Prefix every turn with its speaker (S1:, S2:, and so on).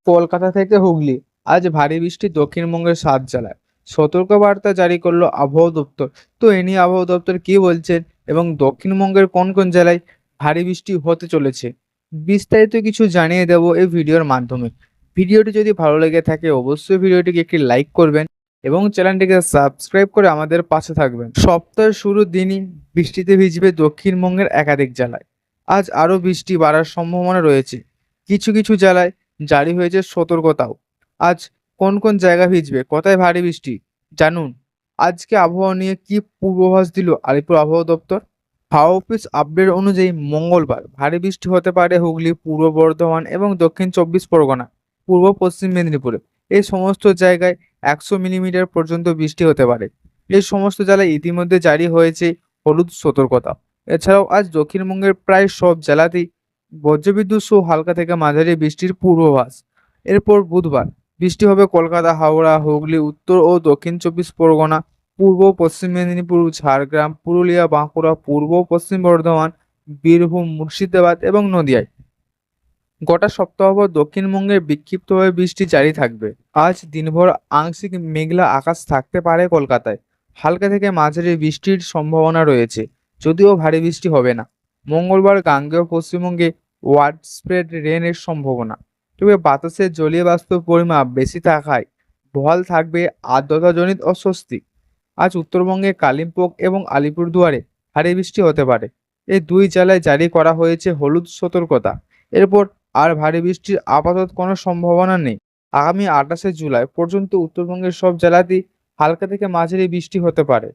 S1: কলকাতা থেকে হুগলি আজ ভারী বৃষ্টি দক্ষিণবঙ্গের 7 জেলায়। সতর্কবার্তা জারি করলো আবহাওয়া দপ্তর। তো এ নিয়ে আবহাওয়া দপ্তর কি বলছেন এবং দক্ষিণবঙ্গের কোন কোন জেলায় ভারী বৃষ্টি হতে চলেছে, বিস্তারিত কিছু জানিয়ে দেবো এই ভিডিওর মাধ্যমে। ভিডিওটি যদি ভালো লেগে থাকে অবশ্যই ভিডিওটিকে একটি লাইক করবেন এবং চ্যানেলটিকে সাবস্ক্রাইব করে আমাদের পাশে থাকবেন। সপ্তাহের শুরুর দিনই বৃষ্টিতে ভিজবে দক্ষিণবঙ্গের একাধিক জেলায়। আজ আরও বৃষ্টি বাড়ার সম্ভাবনা রয়েছে। কিছু কিছু জেলায় জারি হয়েছে সতর্কতাও। আজ কোন কোন জায়গা ভিজবে, কোথায় ভারী বৃষ্টি জানুন। আজকে আবহাওয়া নিয়ে কি পূর্বাভাস দিল আলিপুর আবহাওয়া দপ্তর। হাওয়া অফিস আপডেট অনুযায়ী মঙ্গলবার ভারী বৃষ্টি হতে পারে হুগলি, পূর্ব বর্ধমান এবং দক্ষিণ 24 পরগনা, পূর্ব পশ্চিম মেদিনীপুরে। এই সমস্ত জায়গায় 100 মিলিমিটার পর্যন্ত বৃষ্টি হতে পারে। এই সমস্ত জেলায় ইতিমধ্যে জারি হয়েছে হলুদ সতর্কতা। এছাড়াও আজ দক্ষিণবঙ্গের প্রায় সব জেলাতেই বজ্রবিদ্যুৎ সহ হালকা থেকে মাঝারি বৃষ্টির পূর্বাভাস। এরপর বুধবার বৃষ্টি হবে কলকাতা, হাওড়া, হুগলি, উত্তর ও দক্ষিণ 24 পরগনা, পূর্ব পশ্চিম মেদিনীপুর, ঝাড়গ্রাম, পুরুলিয়া, বাঁকুড়া, পূর্ব পশ্চিম বর্ধমান, বীরভূম, মুর্শিদাবাদ এবং নদিয়ায়। গোটা সপ্তাহভর দক্ষিণবঙ্গে বিক্ষিপ্তভাবে বৃষ্টি জারি থাকবে। আজ দিনভর আংশিক মেঘলা আকাশ থাকতে পারে কলকাতায়। হালকা থেকে মাঝারি বৃষ্টির সম্ভাবনা রয়েছে, যদিও ভারী বৃষ্টি হবে না। মঙ্গলবার গাঙ্গেয় পশ্চিমবঙ্গে ওয়াইড স্প্রেড রেনের সম্ভাবনা। তবে বাতাসের জলীয় বাষ্পের পরিমাপ বেশি থাকায় বহাল থাকবে আর্দ্রতাজনিত অস্বস্তি। আজ উত্তরবঙ্গে কালিম্পং এবং আলিপুরদুয়ারে ভারী বৃষ্টি হতে পারে। এই দুই জেলায় জারি করা হয়েছে হলুদ সতর্কতা। এরপর আর ভারী বৃষ্টির আপাতত কোনো সম্ভাবনা নেই। আগামী 28শে জুলাই পর্যন্ত উত্তরবঙ্গের সব জেলাতেই হালকা থেকে মাঝারি বৃষ্টি হতে পারে।